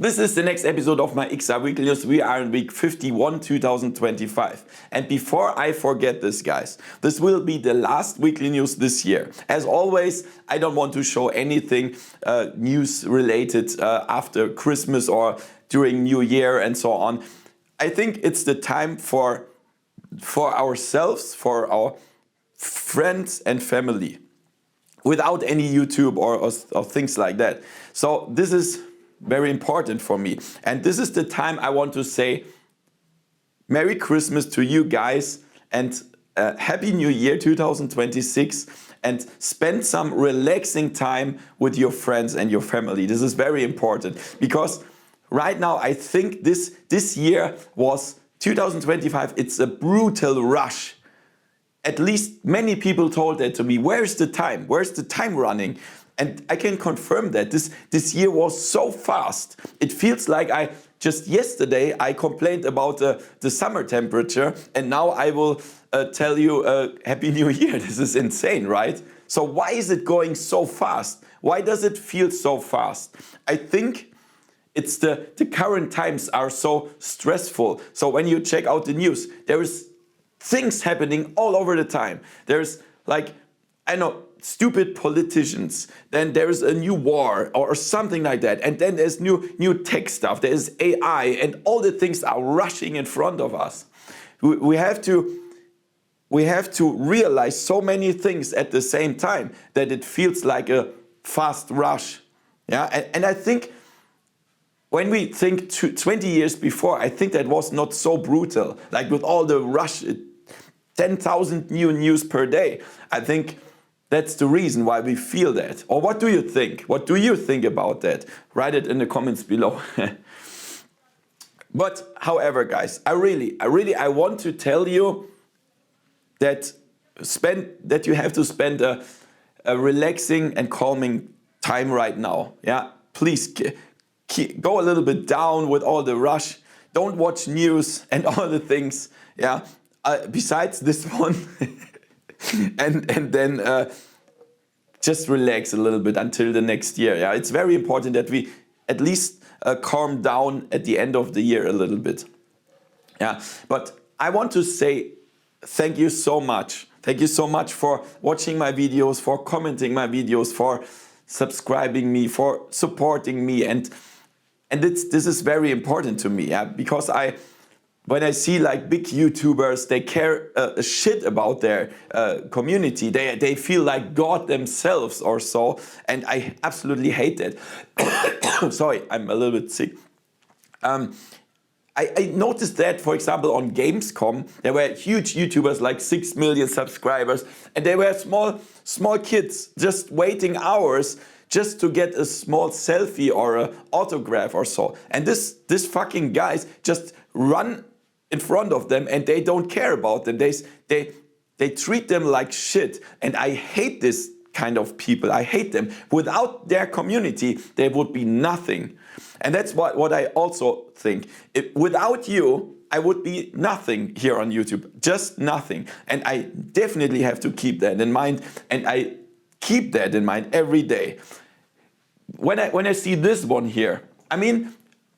This is the next episode of my XR Weekly News. We are in week 51, 2025. And before I forget this, guys, this will be the last weekly news this year. As always, I don't want to show anything news related after Christmas or during New Year and so on. I think it's the time for ourselves, for our friends and family, without any YouTube or things like that. So this is very important for me. And this is the time I want to say Merry Christmas to you guys and Happy New Year 2026, and spend some relaxing time with your friends and your family. This is very important because right now I think this year was 2025. It's a brutal rush. At least many people told that to me. Where's the time? Where's the time running? And I can confirm that this year was so fast. It feels like just yesterday I complained about the summer temperature, and now I will tell you Happy New Year. This is insane, right? So why is it going so fast? Why does it feel so fast? I think it's the current times are so stressful. So when you check out the news, there is things happening all over the time. There's like, I know, stupid politicians, then there's a new war or something like that, and then there's new tech stuff, there's AI, and all the things are rushing in front of us. We have to realize so many things at the same time that it feels like a fast rush. Yeah, and I think when we think 20 years before, I think that was not so brutal, like with all the rush, 10,000 new news per day. I think that's the reason why we feel that. Or what do you think? What do you think about that? Write it in the comments below. But however, guys, I want to tell you that you have to spend a relaxing and calming time right now. Yeah, please go a little bit down with all the rush. Don't watch news and all the things. Yeah, besides this one. and then just relax a little bit until the next year. Yeah, it's very important that we at least calm down at the end of the year a little bit. Yeah, but I want to say thank you so much. Thank you so much for watching my videos, for commenting my videos, for subscribing me, for supporting me, and this is very important to me. Yeah, because when I see like big YouTubers, they care a shit about their community. They feel like God themselves or so, and I absolutely hate that. Sorry, I'm a little bit sick. I noticed that, for example, on Gamescom, there were huge YouTubers like 6 million subscribers, and they were small kids just waiting hours just to get a small selfie or an autograph or so. And this fucking guys just run in front of them, and they don't care about them. They treat them like shit, and I hate this kind of people. I hate them. Without their community, there would be nothing. And that's what I also think. Without you, I would be nothing here on YouTube, just nothing. And I definitely have to keep that in mind, and I keep that in mind every day. When I see this one here, I mean,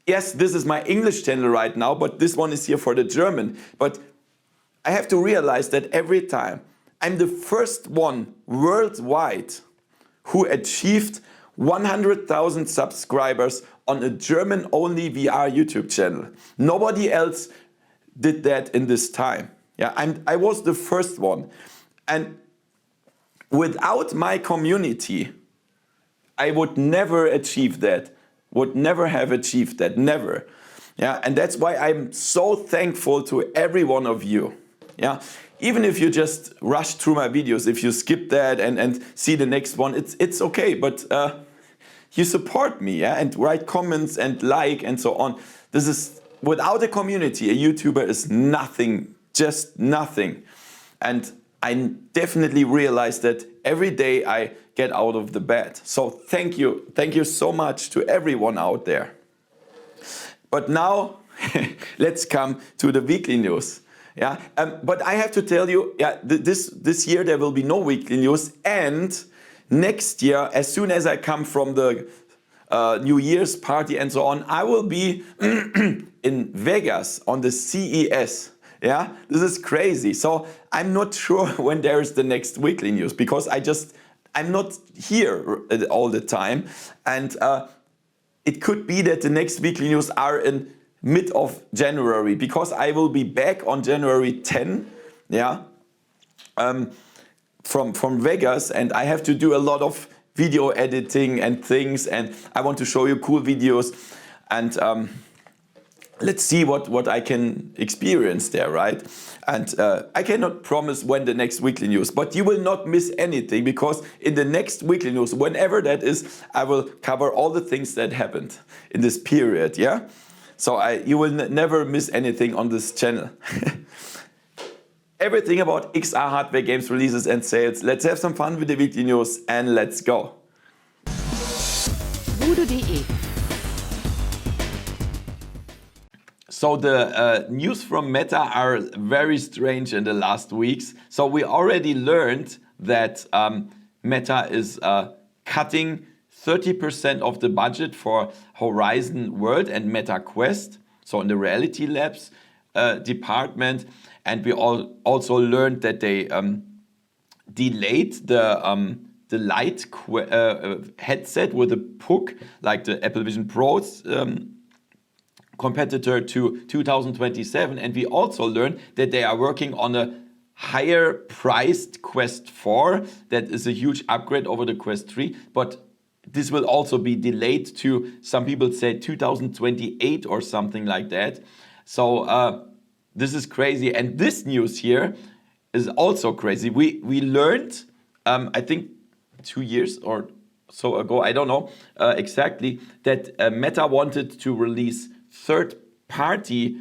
yes, this is my English channel right now, but this one is here for the German. But I have to realize that every time I'm the first one worldwide who achieved 100,000 subscribers on a German-only VR YouTube channel. Nobody else did that in this time. Yeah, I was the first one. And without my community, I would never achieve that. Would never have achieved that, never. Yeah, and that's why I'm so thankful to every one of you. Yeah, even if you just rush through my videos, if you skip that and see the next one, it's okay. But you support me, yeah, and write comments and like and so on. This is, without a community, a YouTuber is nothing, just nothing. And I definitely realize that every day I get out of the bed. So thank you so much to everyone out there. But now let's come to the weekly news. Yeah, but I have to tell you, yeah, this year there will be no weekly news, and next year, as soon as I come from the New Year's party and so on. I will be in Vegas on the CES. Yeah, this is crazy. So I'm not sure when there is the next weekly news because I'm not here all the time. And it could be that the next weekly news are in mid of January because I will be back on January 10. Yeah, from Vegas, and I have to do a lot of video editing and things, and I want to show you cool videos, and let's see what I can experience there, right? And I cannot promise when the next weekly news, but you will not miss anything because in the next weekly news, whenever that is, I will cover all the things that happened in this period, yeah? So you will never miss anything on this channel. Everything about XR hardware games releases and sales. Let's have some fun with the weekly news and let's go. VoodooDE. So the news from Meta are very strange in the last weeks. So we already learned that Meta is cutting 30% of the budget for Horizon World and Meta Quest. So in the Reality Labs department. And we also learned that they delayed the Lite headset with a PUC, like the Apple Vision Pro's competitor, to 2027. And we also learned that they are working on a higher priced Quest 4 that is a huge upgrade over the Quest 3. But this will also be delayed to, some people say, 2028 or something like that. So this is crazy. And this news here is also crazy. We learned, I think 2 years or so ago, I don't know exactly, that Meta wanted to release third-party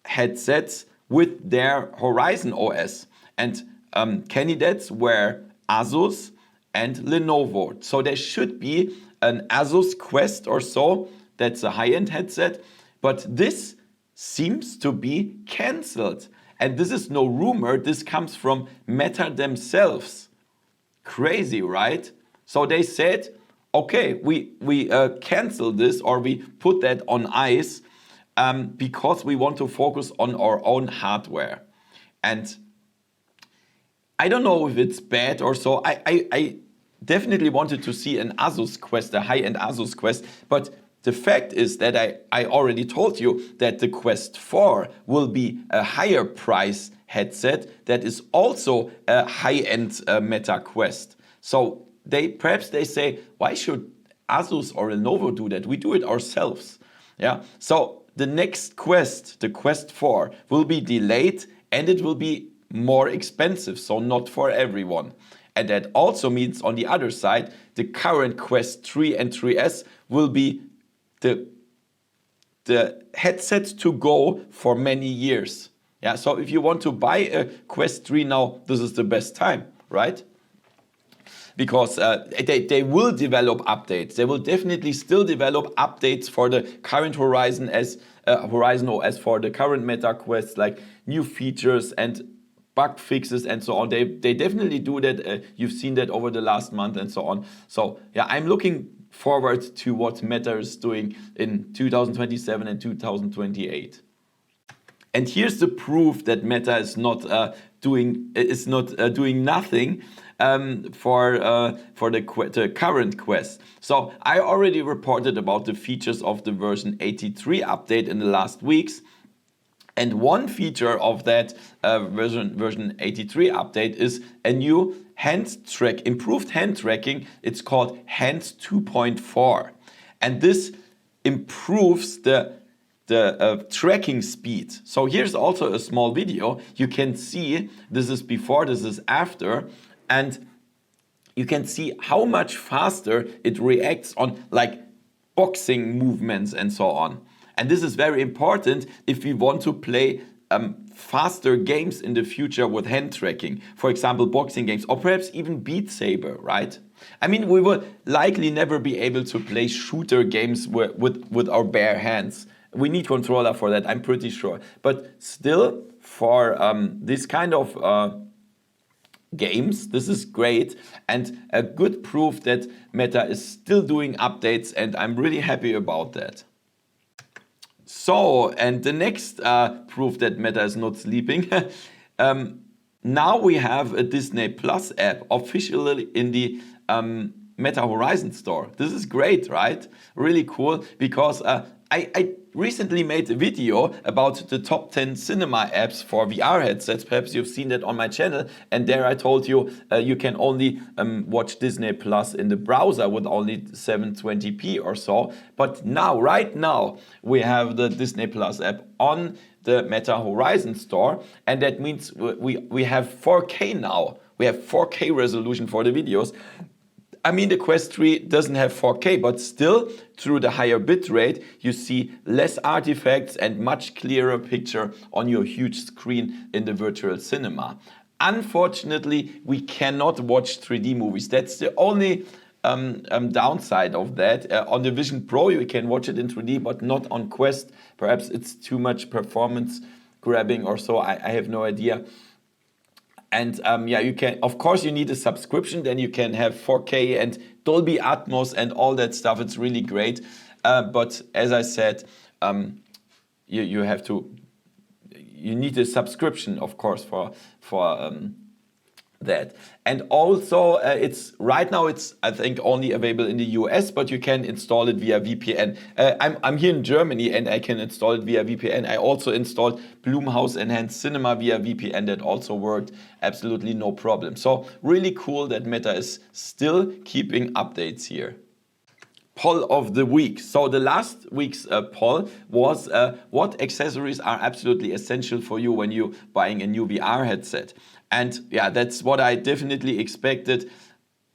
headsets with their Horizon OS. And candidates were Asus and Lenovo. So there should be an Asus Quest or so. That's a high-end headset. But this seems to be cancelled. And this is no rumor, this comes from Meta themselves. Crazy, right? So they said, okay, we cancel this, or we put that on ice because we want to focus on our own hardware. And I don't know if it's bad or so. I definitely wanted to see an Asus Quest, a high-end Asus Quest, but the fact is that I already told you that the Quest 4 will be a higher price headset that is also a high-end Meta Quest. So perhaps they say, why should Asus or Lenovo do that? We do it ourselves. Yeah. So the next Quest, the Quest 4, will be delayed and it will be more expensive. So not for everyone. And that also means on the other side, the current Quest 3 and 3S will be the headsets to go for many years. Yeah, so if you want to buy a Quest 3 now, this is the best time, right? Because they will develop updates. They will definitely still develop updates for the current Horizon OS, for the current Meta Quest, like new features and bug fixes and so on. They definitely do that. You've seen that over the last month and so on. So yeah, I'm looking forward to what Meta is doing in 2027 and 2028. And here's the proof that Meta is not doing nothing for the current Quest. So I already reported about the features of the version 83 update in the last weeks. And one feature of that version 83 update is a new improved hand tracking. It's called Hand 2.4. And this improves the tracking speed. So here's also a small video. You can see this is before, this is after, and you can see how much faster it reacts on like boxing movements and so on. And this is very important if we want to play faster games in the future with hand tracking. For example, boxing games, or perhaps even Beat Saber, right? I mean, we will likely never be able to play shooter games with our bare hands. We need controller for that, I'm pretty sure. But still, for this kind of games. This is great and a good proof that Meta is still doing updates, and I'm really happy about that. So, and the next proof that Meta is not sleeping, now we have a Disney Plus app officially in the Meta Horizon store. This is great, right? Really cool, because I recently made a video about the top 10 cinema apps for VR headsets. Perhaps you've seen that on my channel. And there I told you you can only watch Disney Plus in the browser with only 720p or so. But now, right now, we have the Disney Plus app on the Meta Horizon store. And that means we have 4K now. We have 4K resolution for the videos. I mean, the Quest 3 doesn't have 4K, but still, through the higher bitrate, you see less artifacts and much clearer picture on your huge screen in the virtual cinema. Unfortunately, we cannot watch 3D movies. That's the only downside of that. On the Vision Pro, you can watch it in 3D, but not on Quest. Perhaps it's too much performance grabbing or so. I have no idea. And yeah, you can, of course, you need a subscription, then you can have 4K and Dolby Atmos and all that stuff. It's really great. But as I said, you need a subscription, of course, for that. And also, right now it's I think only available in the US, but you can install it via VPN. I'm here in Germany and I can install it via VPN. I also installed Blumhouse Enhanced Cinema via VPN. That also worked absolutely no problem. So really cool that Meta is still keeping updates here. Poll of the week. So the last week's poll was what accessories are absolutely essential for you when you're buying a new VR headset. And yeah, that's what I definitely expected.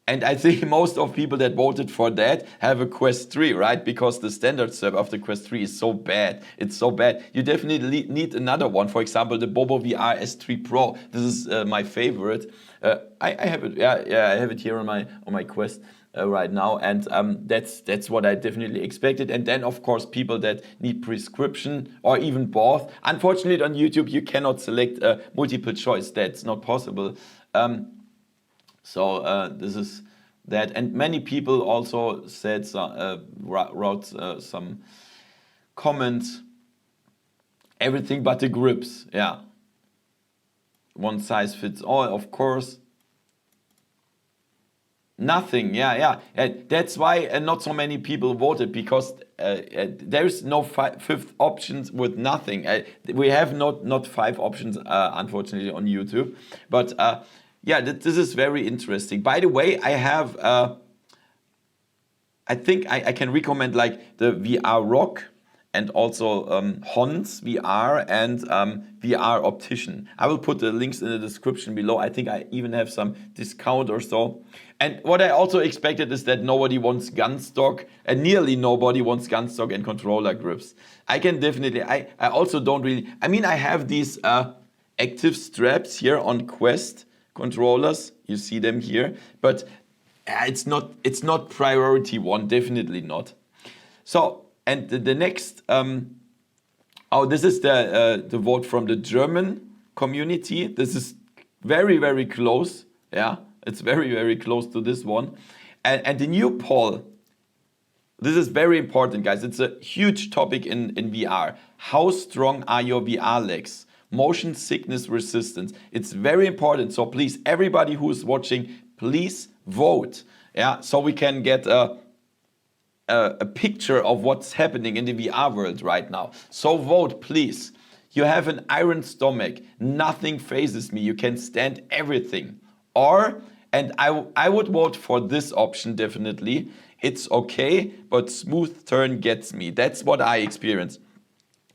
And I think most of people that voted for that have a Quest 3, right? Because the standard server of the Quest 3 is so bad. It's so bad. You definitely need another one. For example, the Bobo VR S3 Pro. This is my favorite. I have it. Yeah, I have it here on my Quest right now, and that's what I definitely expected. And then, of course, people that need prescription or even both. Unfortunately, on YouTube, you cannot select multiple choice. That's not possible. So this is that. And many people also said, wrote some comments. Everything but the grips. Yeah. One size fits all, of course. Nothing, yeah. That's why not so many people voted, because there's no fifth options with nothing. We have not 5 options, unfortunately, on YouTube. But yeah, this is very interesting. By the way, I have, I think I can recommend like the VR Rock and also Hans VR and VR Optician. I will put the links in the description below. I think I even have some discount or so. And what I also expected is that nobody wants gun stock, and nearly nobody wants gun stock and controller grips. I can definitely, I also don't really, I mean, I have these active straps here on Quest controllers. You see them here, but it's not priority one, definitely not. So, and the next, this is the vote from the German community. This is very, very close. Yeah, it's very, very close to this one. And the new poll, this is very important, guys. It's a huge topic in VR. How strong are your VR legs? Motion sickness resistance. It's very important. So please, everybody who's watching, please vote. Yeah, so we can get a picture of what's happening in the VR world right now. So vote, please. You have an iron stomach. Nothing phases me. You can stand everything. Or, and I would vote for this option definitely. It's okay, but smooth turn gets me. That's what I experience.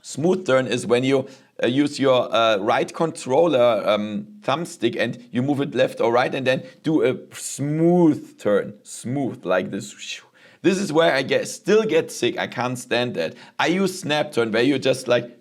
Smooth turn is when you use your right controller thumbstick and you move it left or right and then do a smooth turn. Smooth, like this. This is where I still get sick. I can't stand that. I use snap turn, where you just like,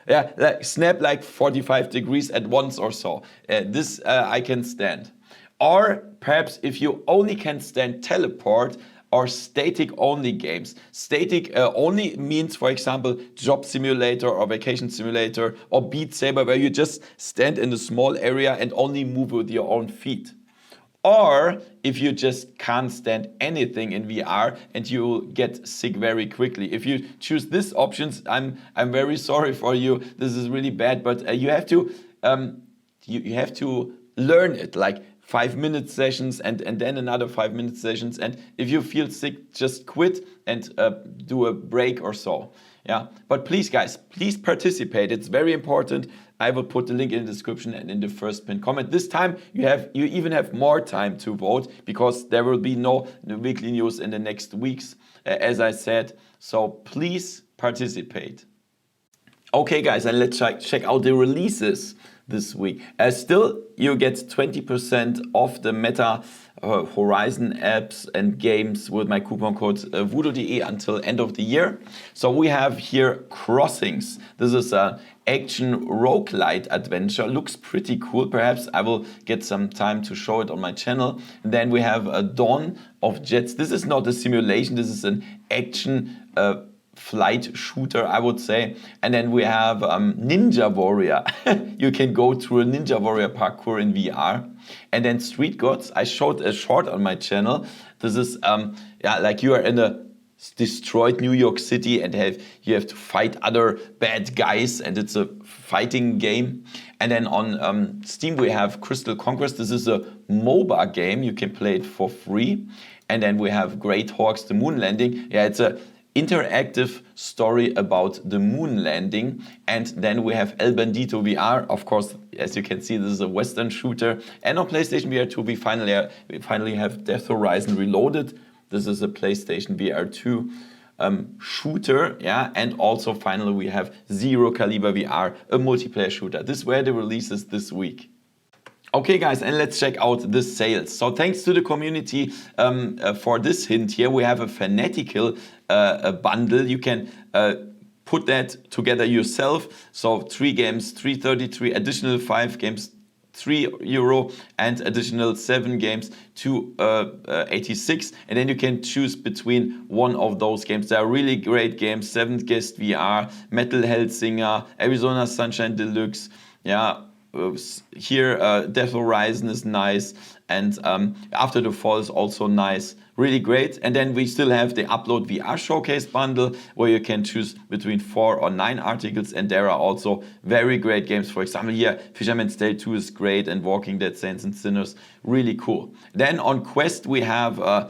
yeah, like snap like 45 degrees at once or so. This I can stand. Or perhaps if you only can stand teleport, or static only games. Static only means, for example, Job Simulator or Vacation Simulator or Beat Saber, where you just stand in a small area and only move with your own feet. Or if you just can't stand anything in VR and you get sick very quickly. If you choose these options, I'm very sorry for you. This is really bad, but you have to you have to learn it, like 5-minute sessions and then another 5-minute sessions. And if you feel sick, just quit and do a break or so. Yeah, but please, guys, please participate. It's very important. I will put the link in the description and in the first pinned comment. This time you even have more time to vote because there will be no weekly news in the next weeks, as I said. So please participate. Okay, guys, and let's check out the releases this week. Still, you get 20% off the Meta Horizon apps and games with my coupon code VoodooDE until end of the year. So we have here Crossings. This is a action roguelite adventure. Looks pretty cool. Perhaps I will get some time to show it on my channel. Then we have a Dawn of Jets. This is not a simulation. This is an action flight shooter, I would say. And then we have Ninja Warrior. You can go through a Ninja Warrior parkour in VR. And then Street Gods. I showed a short on my channel. This is like you are in a destroyed New York City and you have to fight other bad guys, and it's a fighting game. And then on Steam we have Crystal Conquest. This is a MOBA game. You can play it for free. And then we have Great Hawks, the moon landing. Yeah, it's a interactive story about the moon landing. And then we have El Bandito VR. Of course, as you can see, this is a Western shooter. And on PlayStation VR 2, we finally have Death Horizon Reloaded. This is a PlayStation VR 2 shooter, yeah. And also finally we have Zero Caliber VR, a multiplayer shooter. These were the releases this week. Okay, guys, and let's check out the sales. So thanks to the community for this hint here. We have a Fanatical bundle. You can put that together yourself. So 3 games, 333, additional 5 games, €3, and additional 7 games, 286. And then you can choose between one of those games. They are really great games. 7th Guest VR, Metal Hellsinger, Arizona Sunshine Deluxe, yeah. Here Death Horizon is nice, and After the Fall is also nice, really great. And then we still have the Upload VR Showcase bundle, where you can choose between 4 or 9 articles, and there are also very great games. For example, here Fisherman's Tale 2 is great, and Walking Dead Saints and Sinners, really cool. Then on Quest we have a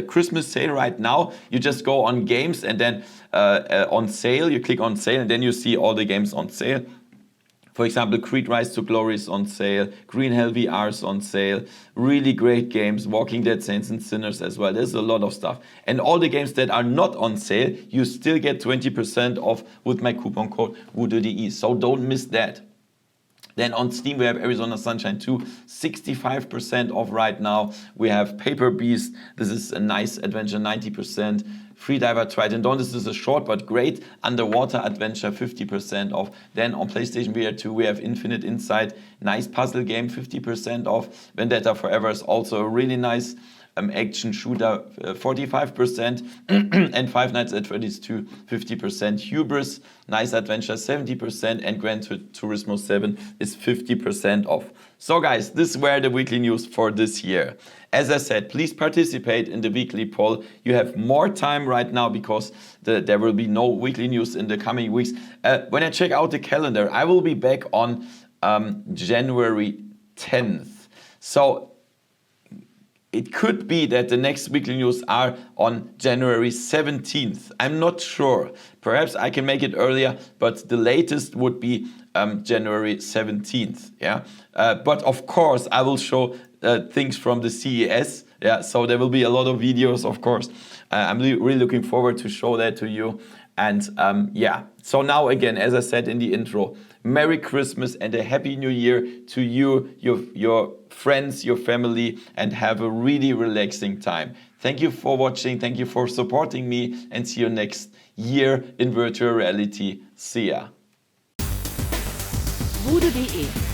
Christmas sale right now. You just go on games and then on sale, you click on sale, and then you see all the games on sale. For example, Creed Rise to Glory is on sale, Green Hell VR is on sale, really great games, Walking Dead Saints and Sinners as well. There's a lot of stuff. And all the games that are not on sale, you still get 20% off with my coupon code VoodooDE, so don't miss that. Then on Steam we have Arizona Sunshine 2, 65% off right now. We have Paper Beast, this is a nice adventure, 90%. Freediver Trident Dawn, this is a short but great underwater adventure, 50% off. Then on PlayStation VR 2 we have Infinite Insight, nice puzzle game, 50% off. Vendetta Forever is also a really nice action shooter, 45%. And Five Nights at Freddy's 2, 50%. Hubris, nice adventure, 70%. And Gran Turismo 7 is 50% off. So guys, this were the weekly news for this year. As I said, please participate in the weekly poll. You have more time right now because there will be no weekly news in the coming weeks. When I check out the calendar, I will be back on January 10th. So it could be that the next weekly news are on January 17th. I'm not sure. Perhaps I can make it earlier, but the latest would be January 17th. Yeah. But of course, I will show things from the CES. Yeah. So there will be a lot of videos, of course. I'm really looking forward to show that to you. And yeah. So now again, as I said in the intro, Merry Christmas and a Happy New Year to you, your friends, your family, and have a really relaxing time. Thank you for watching. Thank you for supporting me, and see you next year in virtual reality. See ya. VoodooDE